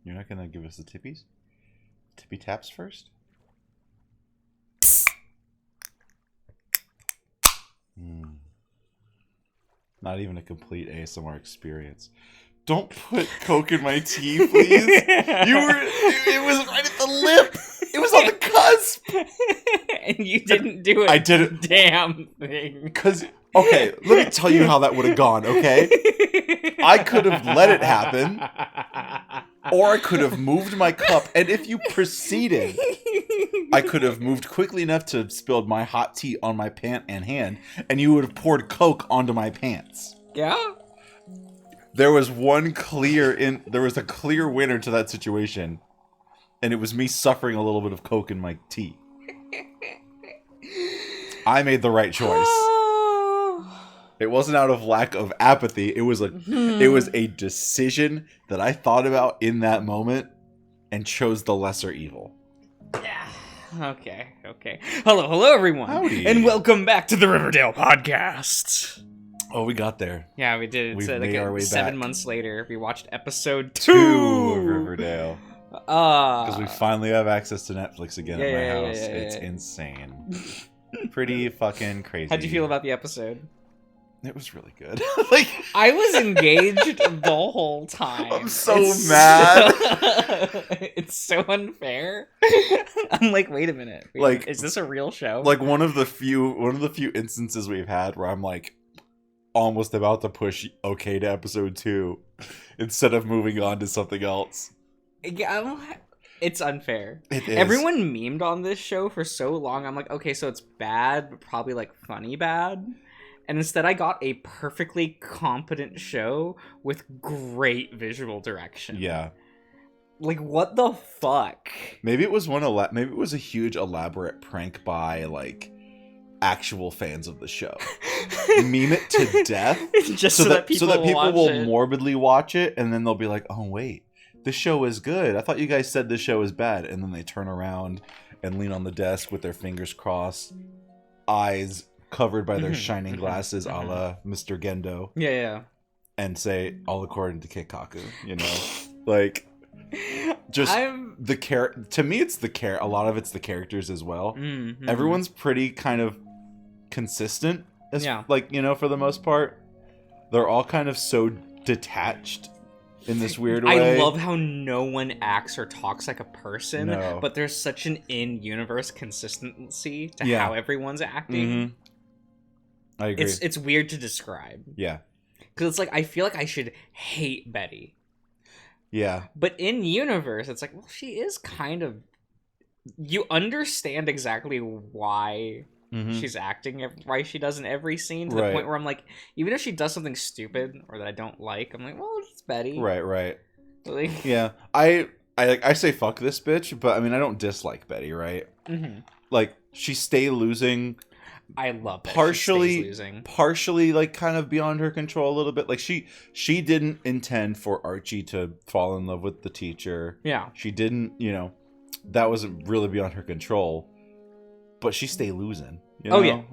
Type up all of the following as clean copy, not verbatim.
You're not gonna give us the tippies? Tippy taps first? Not even a complete ASMR experience. Don't put Coke in my tea, please. It was right at the lip. It was on the cusp. And you didn't do it. I did it. Damn thing. Because, okay, let me tell you how that would have gone, okay? I could have let it happen, or I could have moved my cup, and if you proceeded, I could have moved quickly enough to have spilled my hot tea on my pant and hand, and you would have poured Coke onto my pants. Yeah? There was a clear winner to that situation, and it was me suffering a little bit of Coke in my tea. I made the right choice. It wasn't out of lack of apathy. It was a decision that I thought about in that moment and chose the lesser evil. Okay. Hello, everyone. Howdy. And welcome back to the Riverdale podcast. Oh, we got there. Yeah, we did. We've It's made our way 7 back. months later. We watched episode 2 2 of Riverdale. Because we finally have access to Netflix again at my house. Yeah. It's insane. Pretty fucking crazy. How'd you feel about the episode? It was really good. I was engaged the whole time. I'm so mad. It's so unfair. I'm like, wait a minute. Is this a real show? Like one of the few instances we've had where I'm like almost about to push okay to episode 2 instead of moving on to something else. Yeah, it's unfair. It is. Everyone memed on this show for so long. I'm like, okay, so it's bad, but probably like funny bad. And instead I got a perfectly competent show with great visual direction. Yeah. Like, what the fuck? Maybe it was maybe it was a huge elaborate prank by like actual fans of the show. Meme it to death Just so that people will morbidly watch it, and then they'll be like, "Oh wait, this show is good. I thought you guys said this show is bad." And then they turn around and lean on the desk with their fingers crossed, eyes covered by their shining glasses, a la Mr. Gendo. Yeah. And say, "All according to Keikaku," you know, like. Just to me, it's a lot of it's the characters as well. Mm-hmm. Everyone's pretty kind of consistent, for the most part. They're all kind of so detached in this weird way. I love how no one acts or talks like a person, but there's such an in-universe consistency to how everyone's acting. Mm-hmm. I agree. It's weird to describe. Yeah. Because it's like, I feel like I should hate Betty. Yeah. But in universe, it's like, well, she is kind of... You understand exactly why she's acting, why she does in every scene, to the point where I'm like, even if she does something stupid or that I don't like, I'm like, well, it's Betty. Right. Like, yeah. I say fuck this bitch, but I mean, I don't dislike Betty, right? Mm-hmm. Like, she stay losing... I love that partially like kind of beyond her control a little bit. Like she didn't intend for Archie to fall in love with the teacher. Yeah. She didn't, that wasn't really beyond her control. But she stay losing. Oh yeah.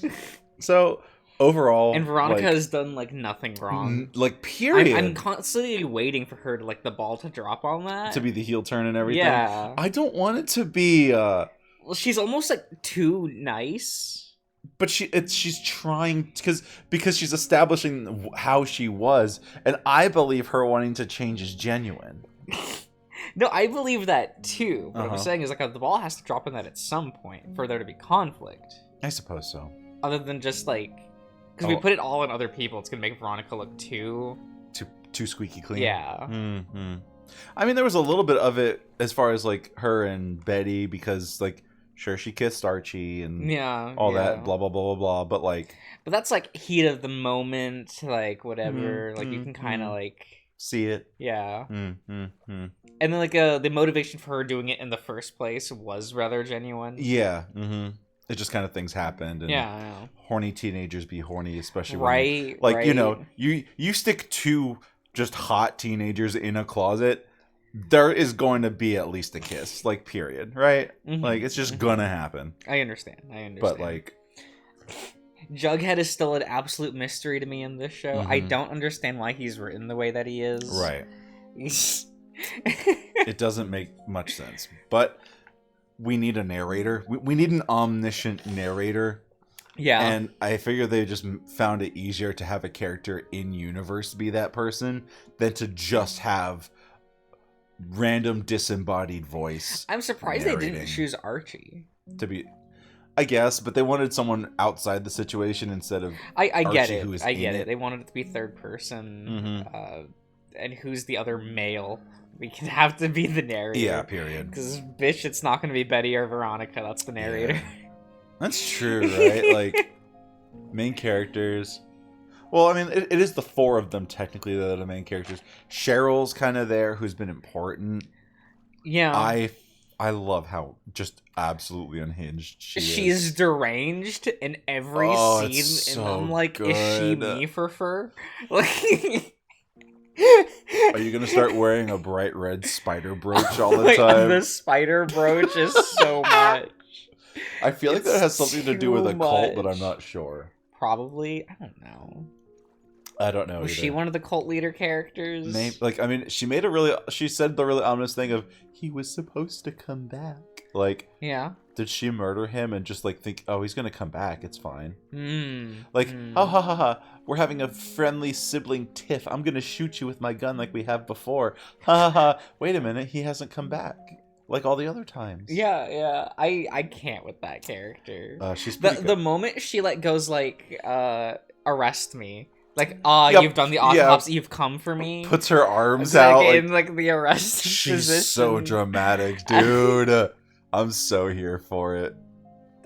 Yeah. So overall, and Veronica has done like nothing wrong. Like period. I'm constantly waiting for her to like the ball to drop on that. To be the heel turn and everything. Yeah. I don't want it to be well, she's almost like too nice. But she's trying because she's establishing how she was, and I believe her wanting to change is genuine. No, I believe that too. What I'm saying is like the ball has to drop in that at some point for there to be conflict. I suppose so. Other than just like, because we put it all on other people, it's gonna make Veronica look too squeaky clean. Yeah. Mm-hmm. I mean, there was a little bit of it as far as like her and Betty, because like. Sure, she kissed Archie and all that, blah, blah, blah, blah, blah, but like... But that's like heat of the moment, like whatever, like you can kind of like... See it. Yeah. And then like the motivation for her doing it in the first place was rather genuine. Yeah. It just kind of things happened. And I know. Horny teenagers be horny, especially when... Right. You stick two just hot teenagers in a closet... There is going to be at least a kiss, like, period, right? Like, it's just gonna happen. I understand. But, like... Jughead is still an absolute mystery to me in this show. I don't understand why he's written the way that he is. Right. It doesn't make much sense. But we need a narrator. We need an omniscient narrator. Yeah. And I figure they just found it easier to have a character in universe be that person than to just have random disembodied voice. I'm surprised narrating. they didn't choose Archie. To be, I guess, but they wanted someone outside the situation instead of I get Archie, it. who is I in get it. it. They wanted it to be third person. And who's the other male? We can have to be the narrator. Yeah, period. Because, bitch, it's not going to be Betty or Veronica. That's the narrator. Yeah. That's true, right? Like, main characters. Well, I mean, it is the four of them, technically, that are the main characters. Cheryl's kind of there, who's been important. Yeah. I love how just absolutely unhinged she is. She's deranged in every Oh, scene. it's so and I'm like, good. is she me for fur? Like... Are you gonna start wearing a bright red spider brooch all the Like, time? the spider brooch is so much. I feel like that has something to do with a too cult, but much. I'm not sure. Probably. I don't know. I don't know. Was either. she one of the cult leader characters? Maybe, like, I mean, she said the really ominous thing of he was supposed to come back. Like, Yeah. did she murder him and just like think, oh, he's gonna come back? It's fine. Like, Mm. ha ha ha ha. We're having a friendly sibling tiff. I'm gonna shoot you with my gun like we have before. Ha ha ha. Wait a minute, he hasn't come back like all the other times. Yeah. I can't with that character. She's pretty The good. moment she goes like, arrest me. Like, Yep, you've done the yeah. autopsy, you've come for me. Puts her arms It's like out. in the arrest She's position. so dramatic, dude. I'm so here for it.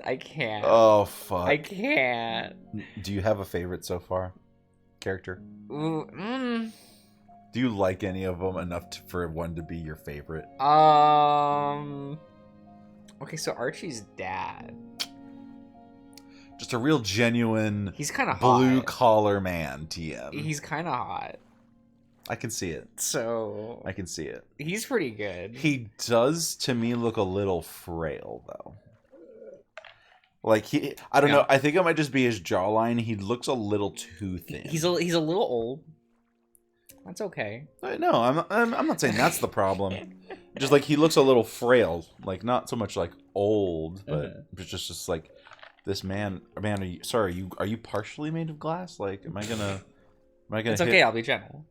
I can't. Oh fuck. I can't. Do you have a favorite so far? Character? Ooh, Do you like any of them enough for one to be your favorite? Okay, so Archie's dad. Just a real genuine He's kind of hot. blue collar man, TM. He's kind of hot. I can see it. So I can see it. he's pretty good. He does to me look a little frail though. Like I don't know. I think it might just be his jawline. He looks a little too thin. He's a little old. That's okay. No, I'm not saying that's the problem. Just like he looks a little frail, like not so much like old, but just like this man. Man, are you partially made of glass? Like, am I gonna? It's okay. I'll be gentle.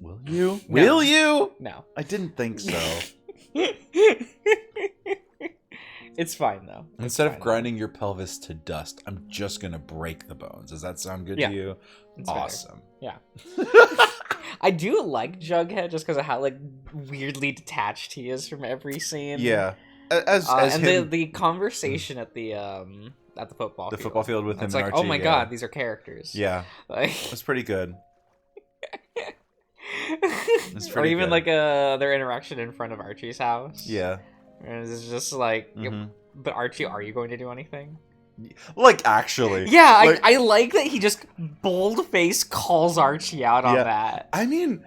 Will you? No. Will you? No. I didn't think so. It's fine though. Instead of grinding your pelvis to dust, I'm just gonna break the bones. Does that sound good to you? It's awesome. Better. Yeah. I do like Jughead just because of how weirdly detached he is from every scene. Yeah. As and him, the conversation at the football the football field with him it's and like, Archie, oh my god, these are characters. Yeah. Like, It's pretty good. It's or pretty even good. their interaction in front of Archie's house. Yeah. And it's just like, Mhm. but Archie, are you going to do anything? Like, actually. Yeah, Like, I like that he just bold-face calls Archie out on that. I mean,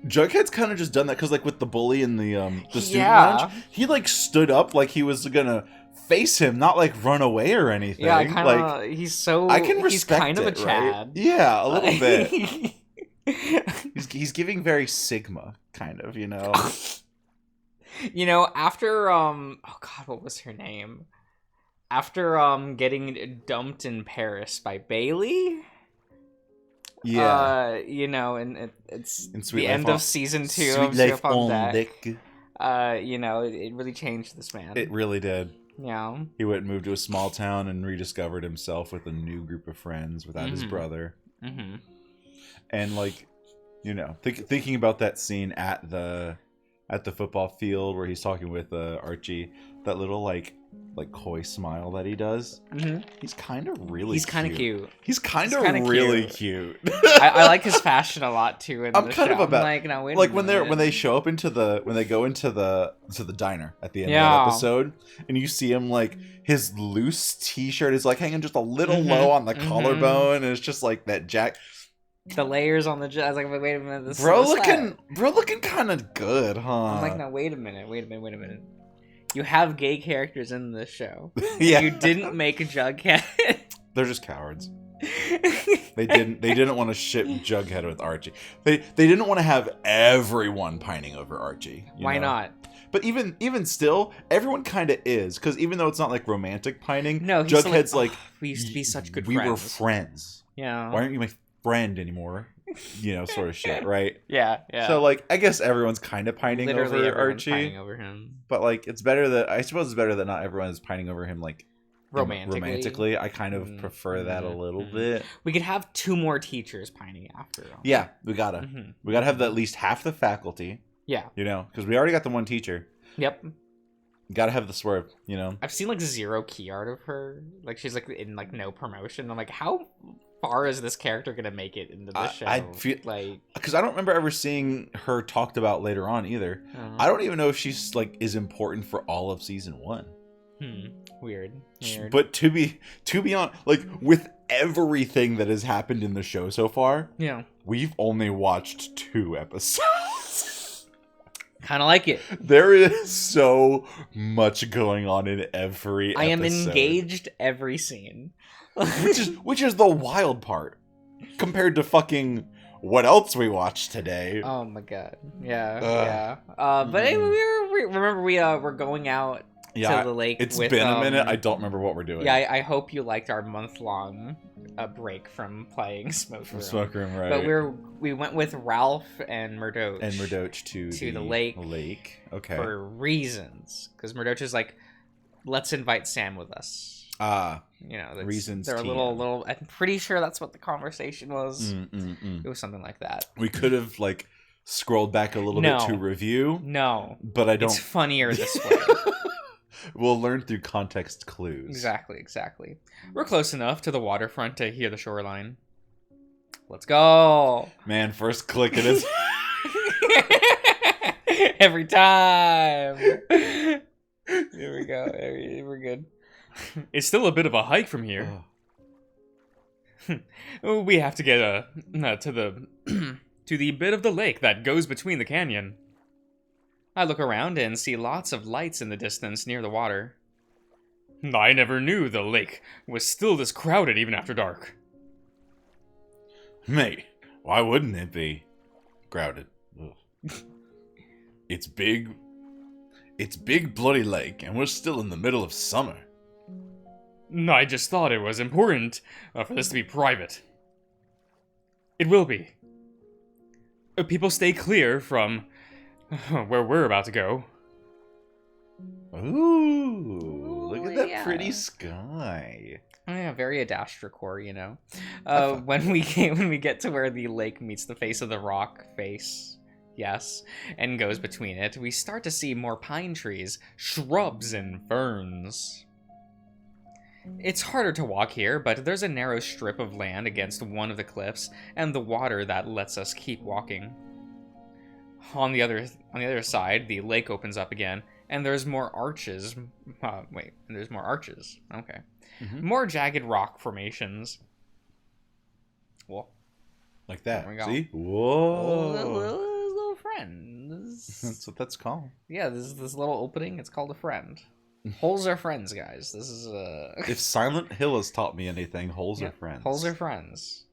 Jughead's kind of just done that because, like, with the bully in the student Yeah. lounge, he stood up like he was gonna face him, not run away or anything. Yeah, kind of. He's so. I can He's respect kind of a it, right? Chad. Yeah, a little bit. He's giving very Sigma, kind of, After oh god, what was her name? After getting dumped in Paris by Bailey. Yeah. And it's In Sweet the Life end of season 2 Sweet of Life on on Deck. Deck. It really changed this man. It really did. Yeah. He went and moved to a small town and rediscovered himself with a new group of friends without his brother. Mm-hmm. And thinking about that scene at the football field where he's talking with Archie, that little coy smile that he does. Mm-hmm. He's kind of really. He's kind of cute. He's kind of really cute. I like his fashion a lot too. I'm kind of about no, wait a when minute. they show up when they go into the diner at the end of that episode, and you see him his loose t-shirt is hanging just a little low on the collarbone, and it's just that jack. The layers on the I was like, wait a minute, this Bro looking kind of good, huh? I'm like, no, wait a minute. You have gay characters in this show. Yeah. You didn't make a Jughead. They're just cowards. They didn't want to ship Jughead with Archie. They didn't want to have everyone pining over Archie. Why not? But even still, everyone kind of is, because even though it's not like romantic pining, no, Jughead's like, we used to be such good we friends. were friends. Yeah. Why aren't you my friend anymore? Sort of shit, right? Yeah. So like, I guess everyone's kind of pining over Archie. Pining over him. But like, I suppose it's better that not everyone is pining over him like romantically. I kind of prefer that a little bit. We could have 2 more teachers pining after him. Yeah, we gotta have at least half the faculty. Yeah. Because we already got the one teacher. Yep. Gotta have the swerve, I've seen like 0 key art of her. Like she's like in like no promotion. I'm like, how far is this character gonna make it into the show? I feel like, because I don't remember ever seeing her talked about later on either. I don't even know if she's like is important for all of season 1. Weird. But to be on, like, with everything that has happened in the show so far, we've only watched 2 episodes. Kind of like it. There is so much going on in every episode. I am engaged every scene. which is the wild part compared to fucking what else we watched today. Oh my god. Yeah. But hey, we're going out to the lake. It's been a minute. I don't remember what we're doing. Yeah, I hope you liked our month-long break from playing Smoke Room. Right? But we went with Ralph and Murdoch to the lake. Okay. For reasons, because Murdoch is like, let's invite Sam with us. Reasons. They're a little. I'm pretty sure that's what the conversation was. It was something like that. We could have like scrolled back a little bit to review. No, but I don't. It's funnier this way. We'll learn through context clues. Exactly. We're close enough to the waterfront to hear the shoreline. Let's go. Man, first click it is every time. Here we go. We're good. It's still a bit of a hike from here. We have to get to the bit of the lake that goes between the canyon. I look around and see lots of lights in the distance near the water. I never knew the lake was still this crowded even after dark. Mate, why wouldn't it be crowded? It's big bloody lake, and we're still in the middle of summer. I just thought it was important for this to be private. It will be. People stay clear from where we're about to go. Ooh, look at that pretty sky. Oh, yeah, very Adastracore, when we get to where the lake meets the face of the rock face, yes, and goes between it, we start to see more pine trees, shrubs, and ferns. It's harder to walk here, but there's a narrow strip of land against one of the cliffs, and the water that lets us keep walking. On the other side, the lake opens up again, and there's more arches. There's more arches. Okay. More jagged rock formations. Whoa. Like that. There we go. See? Whoa. Little friends. That's what that's called. Yeah, this little opening, it's called a friend. Holes are friends, guys. This is If Silent Hill has taught me anything, holes are friends. Holes are friends.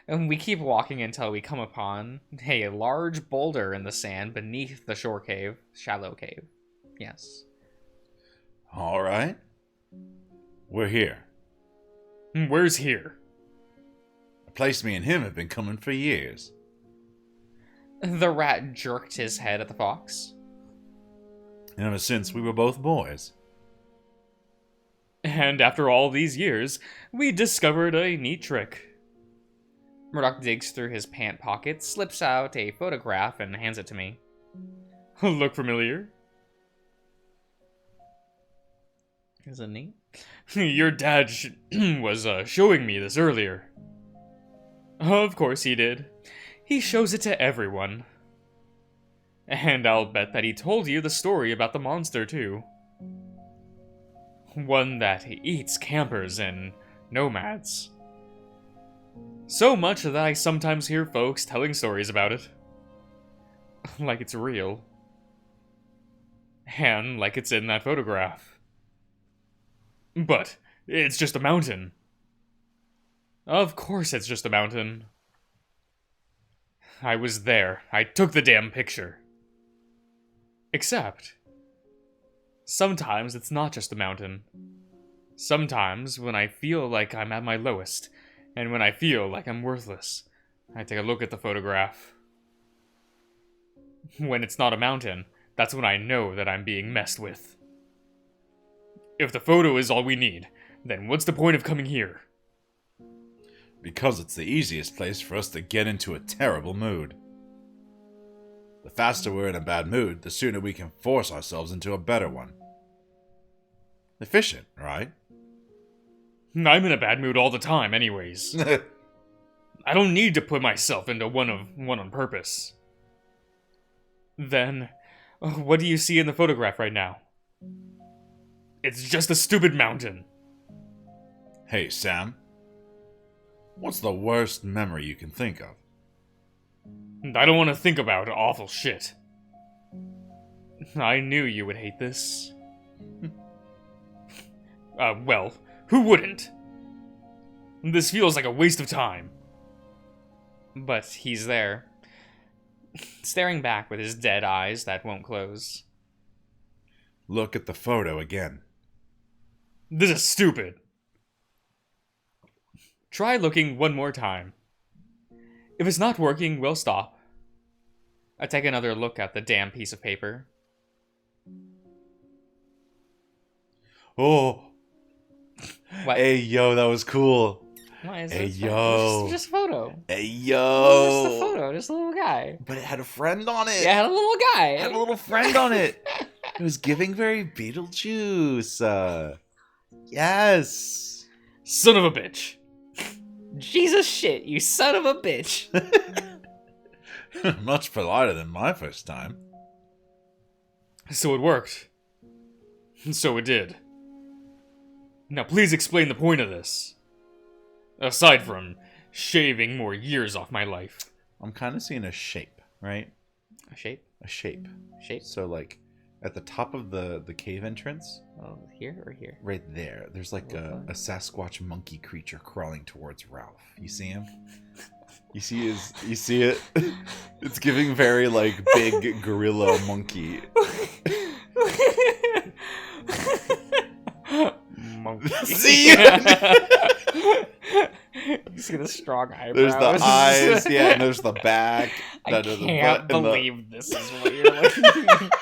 And we keep walking until we come upon a large boulder in the sand beneath the shallow cave. Yes. All right. We're here. Where's here? A place me and him have been coming for years. The rat jerked his head at the fox. Ever since we were both boys. And after all these years, we discovered a neat trick. Murdoch digs through his pant pocket, slips out a photograph, and hands it to me. Look familiar? Isn't he? Your dad was showing me this earlier. Of course he did. He shows it to everyone. And I'll bet that he told you the story about the monster, too. One that eats campers and nomads. So much that I sometimes hear folks telling stories about it. Like it's real. And like it's in that photograph. But it's just a mountain. Of course it's just a mountain. I was there. I took the damn picture. Except, sometimes it's not just a mountain. Sometimes, when I feel like I'm at my lowest, and when I feel like I'm worthless, I take a look at the photograph. When it's not a mountain, that's when I know that I'm being messed with. If the photo is all we need, then what's the point of coming here? Because it's the easiest place for us to get into a terrible mood. The faster we're in a bad mood, the sooner we can force ourselves into a better one. Efficient, right? I'm in a bad mood all the time anyways. I don't need to put myself into one on purpose. Then, what do you see in the photograph right now? It's just a stupid mountain. Hey, Sam. What's the worst memory you can think of? I don't want to think about awful shit. I knew you would hate this. Well, who wouldn't? This feels like a waste of time. But he's there, staring back with his dead eyes that won't close. Look at the photo again. This is stupid. Try looking one more time. If it's not working, we'll stop. I take another look at the damn piece of paper. Oh. What? Hey, yo, that was cool. Why is Hey, it? yo. Just a photo. Hey, Just yo. a photo. Just a little guy. But it had a friend on it. Yeah, it had a little guy. It had a little friend on it. It was giving very Beetlejuice. Yes. Son of a bitch. Jesus shit, you son of a bitch. Much politer than my first time. So it worked. So it did. Now please explain the point of this. Aside from shaving more years off my life. I'm kind of seeing a shape, right? A shape? A shape. Shape? So, like, at the top of the cave entrance, Oh, here or here? right there, there's like a Sasquatch monkey creature crawling towards Ralph. You see him? You see it? It's giving very, like, big gorilla monkey. Monkey. See? You see the strong eyebrows. There's the eyes, yeah, and there's the back. I the can't butt, and believe this is what you're looking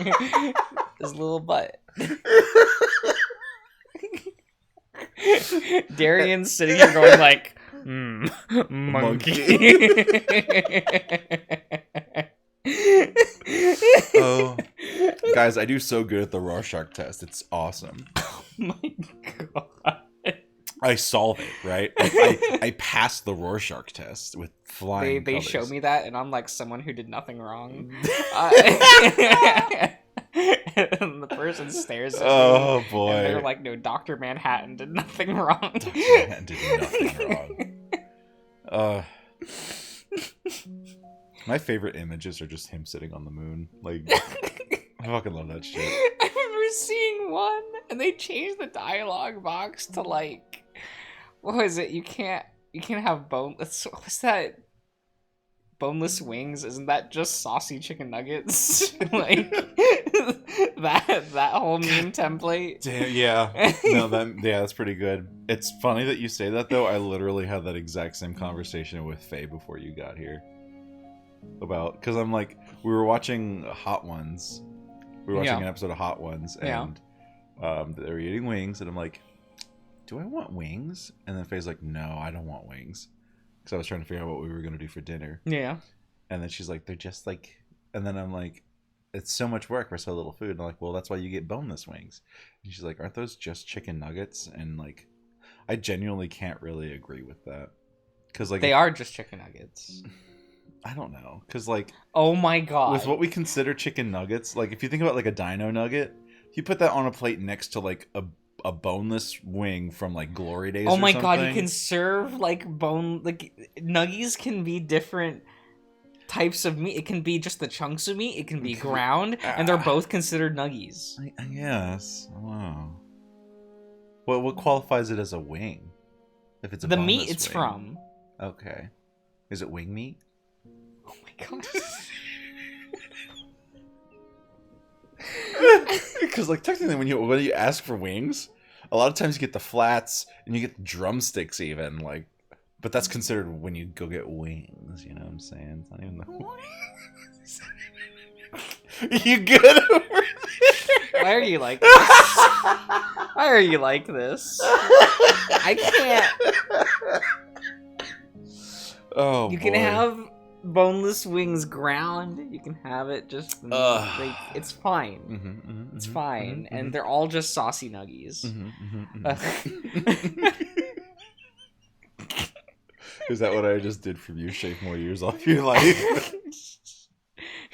at. His little butt. Darian's sitting here going like, monkey. Oh, guys, I do so good at the Rorschach test. It's awesome. Oh my god. I solve it, right? I pass the Rorschach test with flying They colors. show me that, and I'm like someone who did nothing wrong. And the person stares at me. Oh boy! And they're like, "No, Dr. Manhattan did nothing wrong." Dr. Manhattan did nothing wrong. My favorite images are just him sitting on the moon. Like, I fucking love that shit. I remember seeing one, and they changed the dialogue box to like, what was it? You can't have boneless. What's that? Boneless wings? Isn't that just saucy chicken nuggets? Like that whole meme template. Damn, yeah. No, that's pretty good. It's funny that you say that though. I literally had that exact same conversation with Faye before you got here. Because I'm like, we were watching Hot Ones. We were watching an episode of Hot Ones, and they were eating wings, and I'm like, do I want wings? And then Faye's like, no, I don't want wings. Because I was trying to figure out what we were going to do for dinner. Yeah. And then she's like, they're just like... And then I'm like, it's so much work for so little food. And I'm like, well, that's why you get boneless wings. And she's like, aren't those just chicken nuggets? And like, I genuinely can't really agree with that. Because like... They are just chicken nuggets. I don't know. Because like... Oh my god. With what we consider chicken nuggets, like if you think about like a dino nugget, if you put that on a plate next to like a boneless wing from like Glory Days. Oh my or something, god, you can serve like nuggies can be different types of meat. It can be just the chunks of meat, it can be ground, and they're both considered nuggies. I guess. Wow. What qualifies it as a wing? If it's a the boneless meat it's wing. from. Okay. Is it wing meat? Oh my god. Because like technically when you ask for wings, a lot of times you get the flats and you get the drumsticks even, like, but that's considered when you go get wings, you know what I'm saying? It's not even the You good over there? Why are you like this? Why are you like this? I can't. Oh, You can have boneless wings ground. You can have it just like, it's fine. It's fine, and they're all just saucy nuggies. Is that what I just did from you? Shave more years off your life?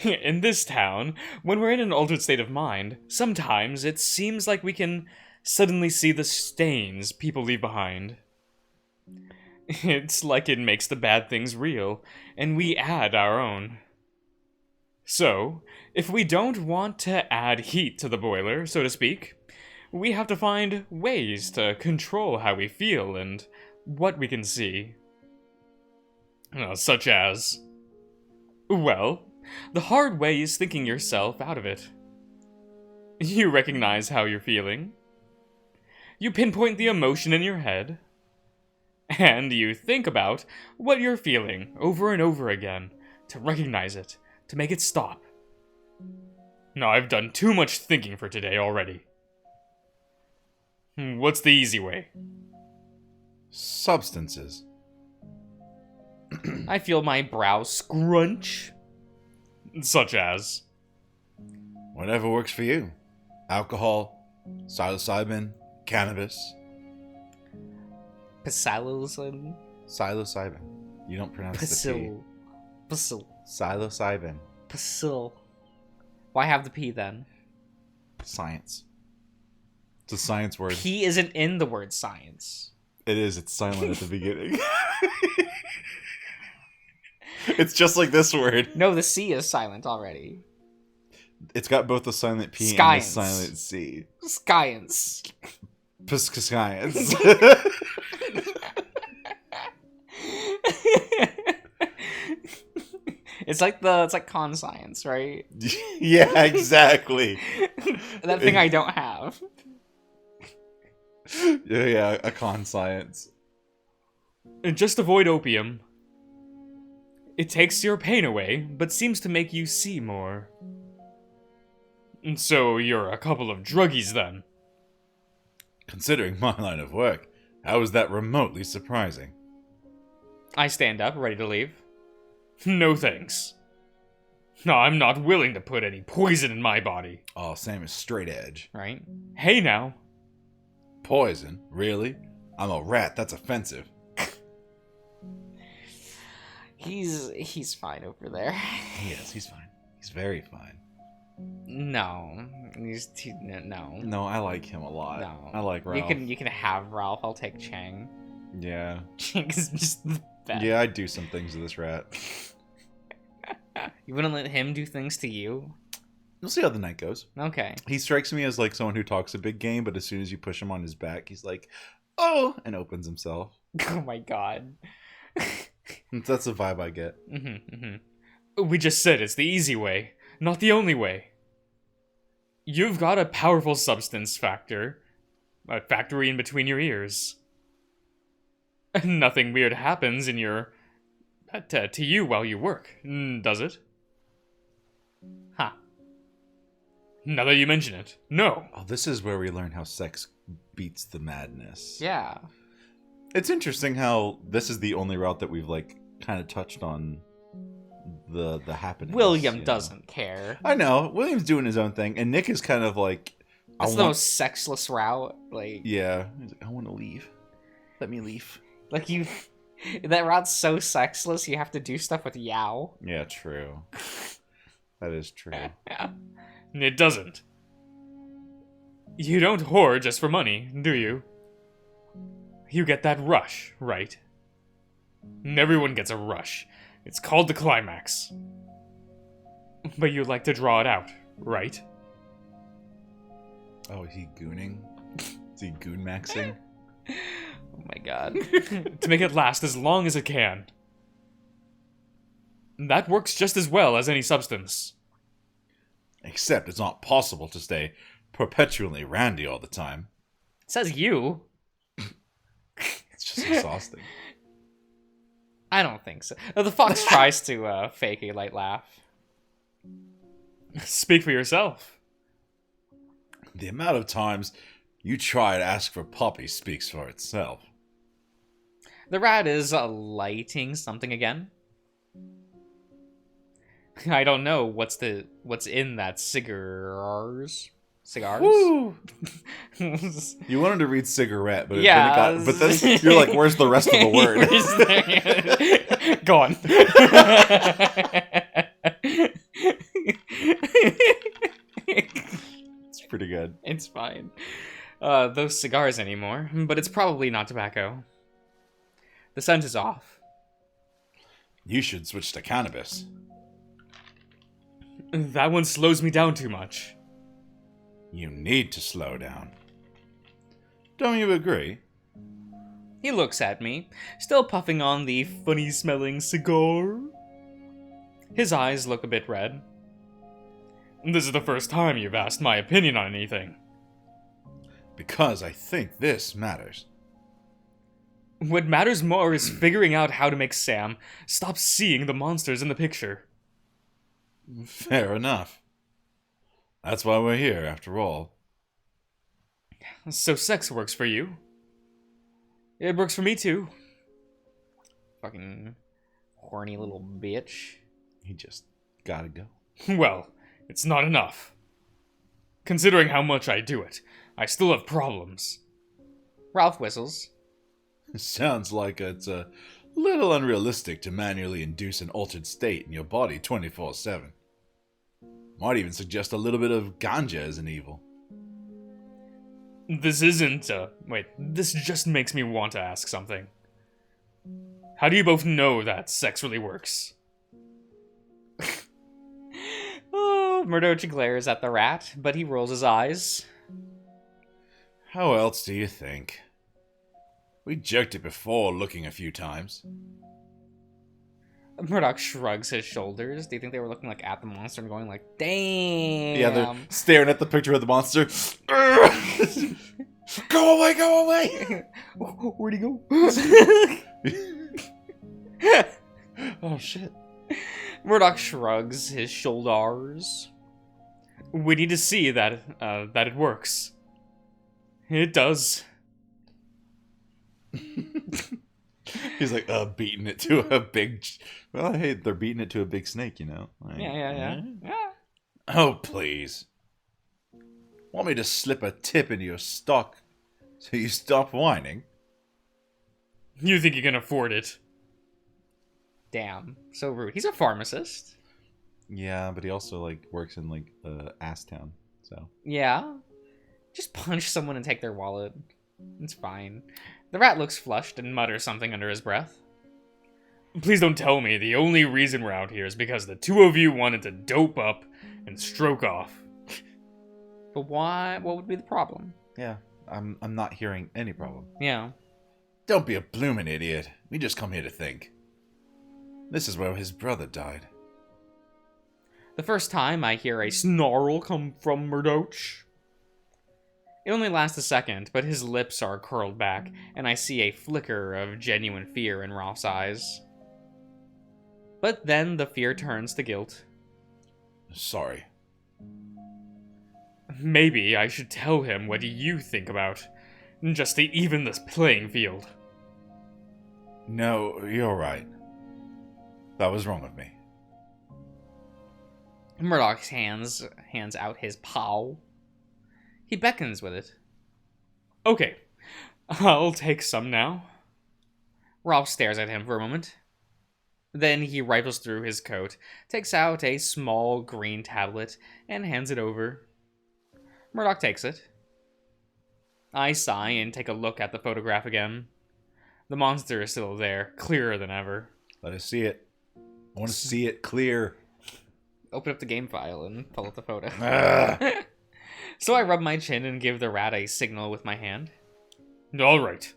In this town, when we're in an altered state of mind, sometimes it seems like we can suddenly see the stains people leave behind. It's like it makes the bad things real, and we add our own. So, if we don't want to add heat to the boiler, so to speak, we have to find ways to control how we feel and what we can see. Such as... Well, the hard way is thinking yourself out of it. You recognize how you're feeling. You pinpoint the emotion in your head. And you think about what you're feeling over and over again to recognize it, to make it stop. Now, I've done too much thinking for today already. What's the easy way? Substances. I feel my brow scrunch. Such as? Whatever works for you. Alcohol, psilocybin, cannabis. Psilocybin. Psilocybin. You don't pronounce the P. Psilocybin. Psil. Why have the P then? Science. It's a science word. P isn't in the word science. It is. It's silent at the beginning. It's just like this word. No, the C is silent already. It's got both the silent P and the silent C. Science. Science. It's like con science, right? Yeah, exactly. That thing I don't have. Yeah, a con science. And just avoid opium. It takes your pain away, but seems to make you see more. And so you're a couple of druggies then. Considering my line of work, how is that remotely surprising? I stand up, ready to leave. No thanks. No, I'm not willing to put any poison in my body. Oh, Sam is straight edge. Right? Hey now. Poison? Really? I'm a rat, that's offensive. He's fine over there. Yes, he's fine. He's very fine. No. No. No, I like him a lot. No. I like Ralph. You can have Ralph, I'll take Chang. Yeah. Chang is just the best. Yeah, I'd do some things to this rat. You wouldn't let him do things to you? We'll see how the night goes. Okay. He strikes me as like someone who talks a big game, but as soon as you push him on his back, he's like, oh, and opens himself. Oh my god. That's the vibe I get. We just said it's the easy way, not the only way. You've got a powerful substance factor, a factory in between your ears. Nothing weird happens in your... to you while you work, does it? Huh. Now that you mention it, no. Oh, this is where we learn how sex beats the madness. Yeah. It's interesting how this is the only route that we've like kind of touched on the happenings. William doesn't care. I know. William's doing his own thing, and Nick is kind of like, That's the most sexless route. Like, yeah, he's like, I want to leave. Let me leave. Like you, that route's so sexless. You have to do stuff with Yao. Yeah, true. That is true. It doesn't. You don't whore just for money, do you? You get that rush, right? Everyone gets a rush. It's called the climax. But you like to draw it out, right? Oh, is he gooning? Is he goon maxing? Oh my god. to make it last as long as it can. That works just as well as any substance. Except it's not possible to stay perpetually randy all the time. It says you. It's just exhausting. I don't think so. The fox tries to fake a light laugh. Speak for yourself. The amount of times you try to ask for puppy speaks for itself. The rat is lighting something again. I don't know what's in that cigars. Woo! You wanted to read cigarette, but yeah, but then you're like, where's the rest of the word? Go on. It's pretty good. It's fine. Those cigars anymore, but it's probably not tobacco. The scent is off. You should switch to cannabis. That one slows me down too much. You need to slow down. Don't you agree? He looks at me, still puffing on the funny-smelling cigar. His eyes look a bit red. This is the first time you've asked my opinion on anything. Because I think this matters. What matters more is figuring out how to make Sam stop seeing the monsters in the picture. Fair enough. That's why we're here, after all. So sex works for you? It works for me too. Fucking horny little bitch. He just gotta go. Well, it's not enough. Considering how much I do it, I still have problems. Ralph whistles. Sounds like it's a little unrealistic to manually induce an altered state in your body 24/7. Might even suggest a little bit of ganja as an evil. This isn't, wait, this just makes me want to ask something. How do you both know that sex really works? Oh, Murdoch glares at the rat, but he rolls his eyes. How else do you think? We jerked it before looking a few times. Murdoch shrugs his shoulders. Do you think they were looking like at the monster and going like, damn? Yeah, they're staring at the picture of the monster. Go away, go away! Where'd he go? Oh, shit. Murdoch shrugs his shoulders. We need to see that it works. It does. He's like, beating it to a big... Well, hey, they're beating it to a big snake, you know? Like, Yeah. Oh, please. Want me to slip a tip into your stock so you stop whining? You think you can afford it? Damn. So rude. He's a pharmacist. Yeah, but he also, like, works in, like, Ass Town, so... Yeah. Just punch someone and take their wallet. It's fine. The rat looks flushed and mutters something under his breath. Please don't tell me the only reason we're out here is because the two of you wanted to dope up and stroke off. But why? What would be the problem? Yeah, I'm not hearing any problem. Yeah. Don't be a bloomin' idiot. We just come here to think. This is where his brother died. The first time I hear a snarl come from Murdoch. It only lasts a second, but his lips are curled back, and I see a flicker of genuine fear in Ralph's eyes. But then the fear turns to guilt. Sorry. Maybe I should tell him what you think about, just to even this playing field. No, you're right. That was wrong of me. Murdoch's hands out his paw. He beckons with it. Okay, I'll take some now. Ralph stares at him for a moment. Then he rifles through his coat, takes out a small green tablet, and hands it over. Murdoch takes it. I sigh and take a look at the photograph again. The monster is still there, clearer than ever. Let us see it. I want to see it clear. Open up the game file and pull up the photo. Ah. So I rub my chin and give the rat a signal with my hand. All right.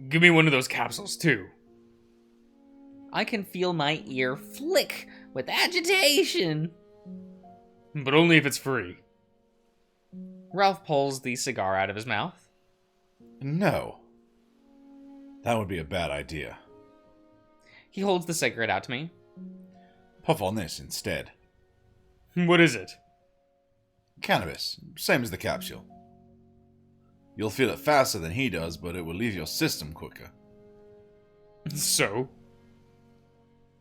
Give me one of those capsules, too. I can feel my ear flick with agitation. But only if it's free. Ralph pulls the cigar out of his mouth. No. That would be a bad idea. He holds the cigarette out to me. Puff on this instead. What is it? Cannabis. Same as the capsule. You'll feel it faster than he does, but it will leave your system quicker. So?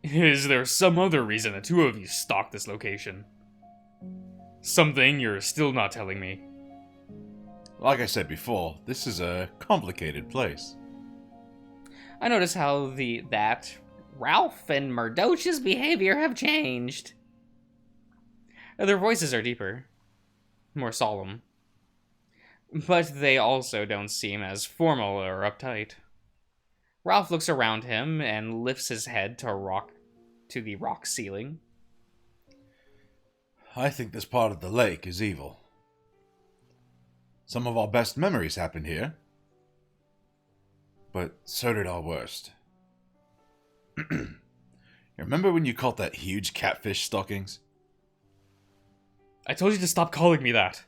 Is there some other reason the two of you stalked this location? Something you're still not telling me. Like I said before, this is a complicated place. I notice how that Ralph and Murdoch's behavior have changed. Their voices are deeper, more solemn. But they also don't seem as formal or uptight. Ralph looks around him and lifts his head to the rock ceiling. I think this part of the lake is evil. Some of our best memories happened here. But so did our worst. You remember when you caught that huge catfish stockings? I told you to stop calling me that.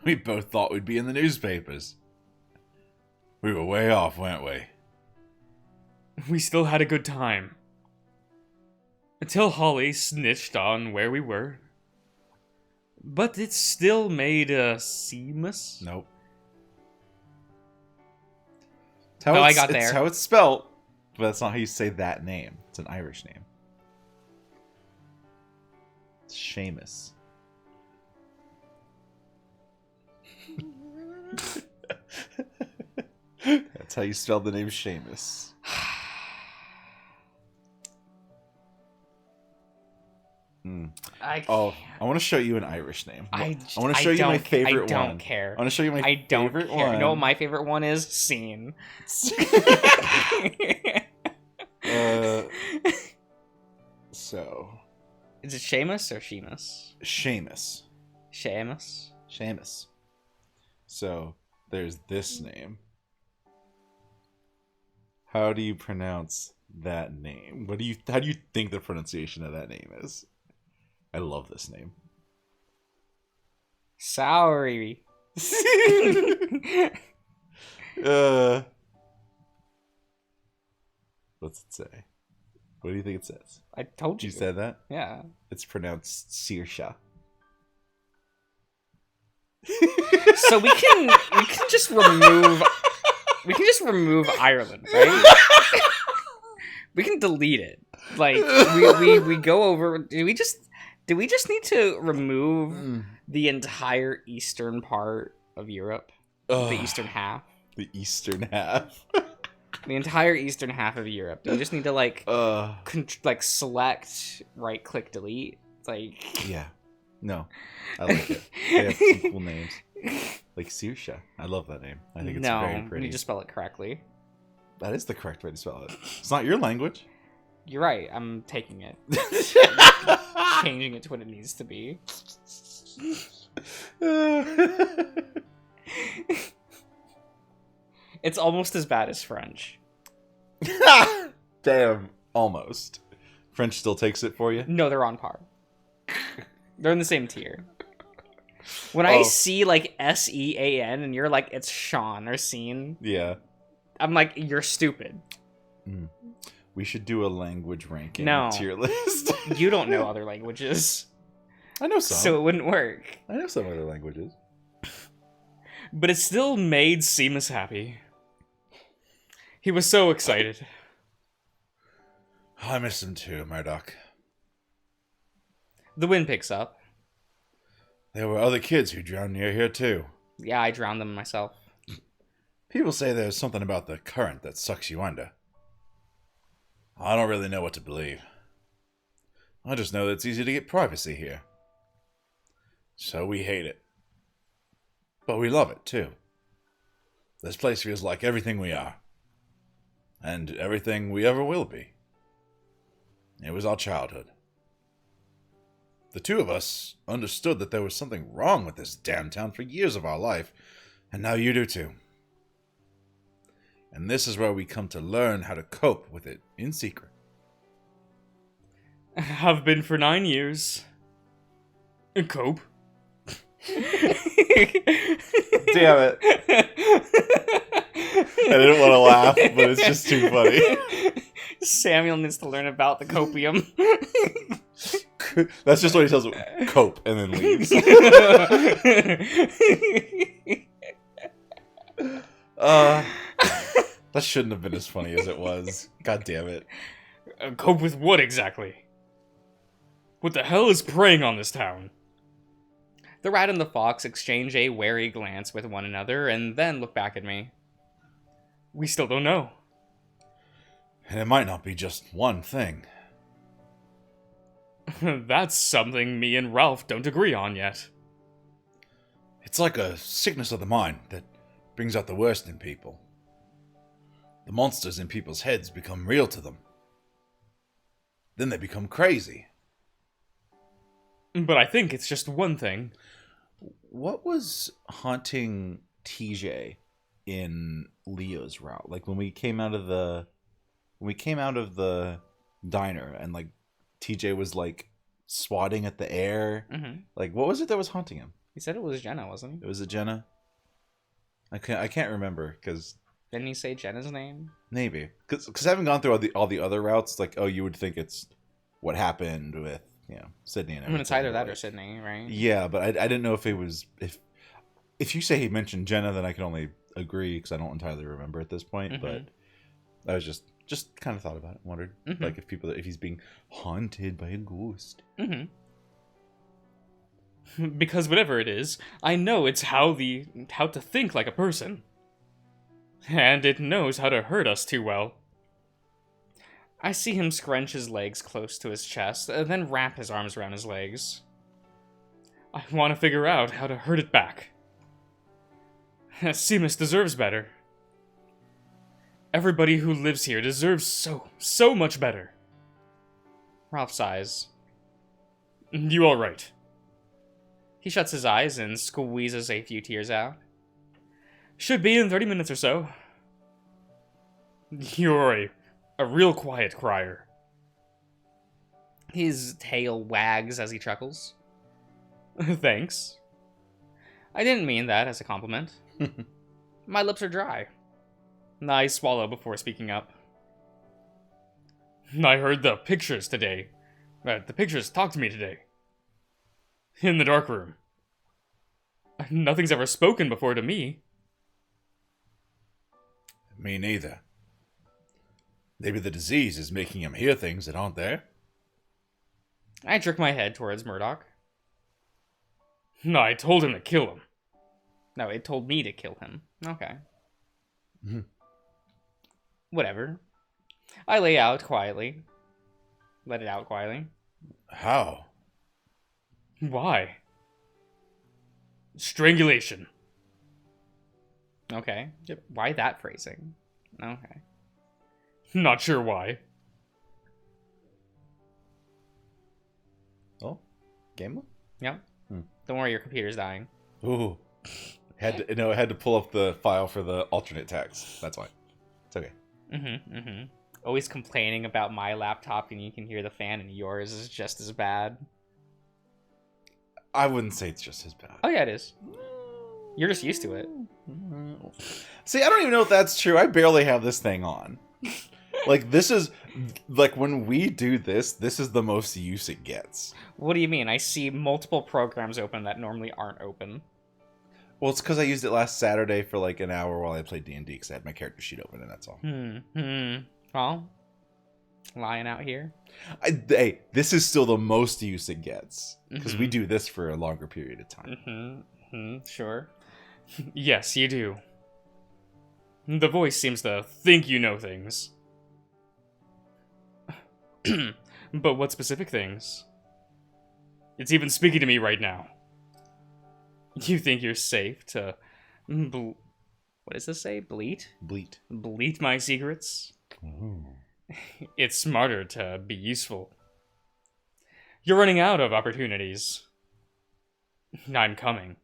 We both thought we'd be in the newspapers. We were way off, weren't we? We still had a good time. Until Holly snitched on where we were. But it still made Seamus? Nope. I got there. It's how it's spelled, but that's not how you say that name. It's an Irish name. It's Seamus. That's how you spell the name Seamus. I want to show you an Irish name. I want to show you my favorite one. I don't care. I want to show you my favorite one. You know what my favorite one is? Scene. So. Is it Seamus or Sheamus? Seamus. Seamus? Seamus. So, there's this name. How do you pronounce that name? How do you think the pronunciation of that name is? I love this name. Sorry. What's it say? What do you think it says? I told you. You said that? Yeah. It's pronounced Saoirse. So we can just remove Ireland, right? We can delete it. Like we go over. Do we just need to remove the entire eastern part of Europe? The eastern half. The eastern half. The entire eastern half of Europe. Do we just need to select, right click, delete? Yeah. No. I like it. They have some cool names. Like Saoirse. I love that name. I think it's very pretty. You just spell it correctly. That is the correct way to spell it. It's not your language. You're right. I'm taking it. Changing it to what it needs to be. It's almost as bad as French. Damn. Almost. French still takes it for you? No, they're on par. They're in the same tier. When I see Sean and you're like, it's Sean or Scene. Yeah. I'm like, you're stupid. We should do a language ranking tier list. You don't know other languages. I know some. So it wouldn't work. I know some other languages. But it still made Seamus happy. He was so excited. I miss him too, Murdoch. The wind picks up. There were other kids who drowned near here too. Yeah, I drowned them myself. People say there's something about the current that sucks you under. I don't really know what to believe. I just know that it's easy to get privacy here. So we hate it. But we love it too. This place feels like everything we are. And everything we ever will be. It was our childhood. The two of us understood that there was something wrong with this damn town for years of our life, and now you do too. And this is where we come to learn how to cope with it in secret. Have been for 9 years. Cope. Damn it. I didn't want to laugh, but it's just too funny. Samuel needs to learn about the copium. That's just what he tells him. Cope, and then leaves. That shouldn't have been as funny as it was. God damn it. Cope with what exactly? What the hell is preying on this town? The rat and the fox exchange a wary glance with one another and then look back at me. We still don't know. And it might not be just one thing. That's something me and Ralph don't agree on yet. It's like a sickness of the mind that brings out the worst in people. The monsters in people's heads become real to them. Then they become crazy. But I think it's just one thing. What was haunting TJ in Leo's route? Like when we came out of the diner and like TJ was like swatting at the air. Mm-hmm. Like what was it that was haunting him? He said it was Jenna, wasn't he? It was a Jenna. I can't remember because didn't he say Jenna's name? Maybe because having gone through all the other routes, like you would think it's what happened with Sydney and everything. I mean, it's either that or Sydney, right? Yeah, but I didn't know if it was if you say he mentioned Jenna, then I can only agree because I don't entirely remember at this point. Mm-hmm. But I was just kind of thought about it, wondered like if he's being haunted by a ghost. Mm-hmm. Because whatever it is, I know it's how to think like a person. And it knows how to hurt us too well. I see him scrunch his legs close to his chest, then wrap his arms around his legs. I want to figure out how to hurt it back. Seamus deserves better. Everybody who lives here deserves so much better. Ralph sighs. You alright? He shuts his eyes and squeezes a few tears out. Should be in 30 minutes or so. You're a real quiet crier. His tail wags as he chuckles. Thanks. I didn't mean that as a compliment. My lips are dry. I swallow before speaking up. I heard the pictures today. The pictures talked to me today. In the dark room. Nothing's ever spoken before to me. Me neither. Maybe the disease is making him hear things that aren't there. I jerk my head towards Murdoch. I told him to kill him. No, it told me to kill him. Okay. Mm-hmm. Whatever. I lay out quietly. Let it out quietly. How? Why? Strangulation. Okay. Why that phrasing? Okay. Not sure why. Oh, game? Yep. Don't worry, your computer's dying. Ooh, I had to pull up the file for the alternate text. That's why. It's okay. Always complaining about my laptop and you can hear the fan, and yours is just as bad. I wouldn't say it's just as bad. Oh yeah, it is. You're just used to it. See, I don't even know if that's true. I barely have this thing on. Like, this is, like, when we do this, this is the most use it gets. What do you mean? I see multiple programs open that normally aren't open. Well, it's because I used it last Saturday for, like, an hour while I played D&D, because I had my character sheet open, and that's all. Well, lying out here. Hey, this is still the most use it gets, because we do this for a longer period of time. Sure. Yes, you do. The voice seems to think you know things. But what specific things? It's even speaking to me right now. You think you're safe to... what does this say? Bleat? Bleat. Bleat my secrets? Ooh. It's smarter to be useful. You're running out of opportunities. I'm coming.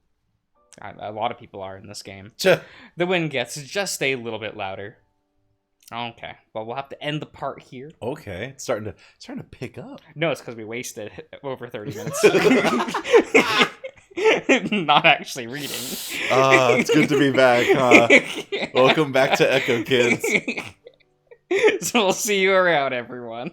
A lot of people are in this game. Ch- The wind gets just a little bit louder. Okay. Well, we'll have to end the part here. Okay. It's starting to pick up. No, it's because we wasted over 30 minutes. Not actually reading. It's good to be back, huh? Welcome back to Echo Kids. So we'll see you around, everyone.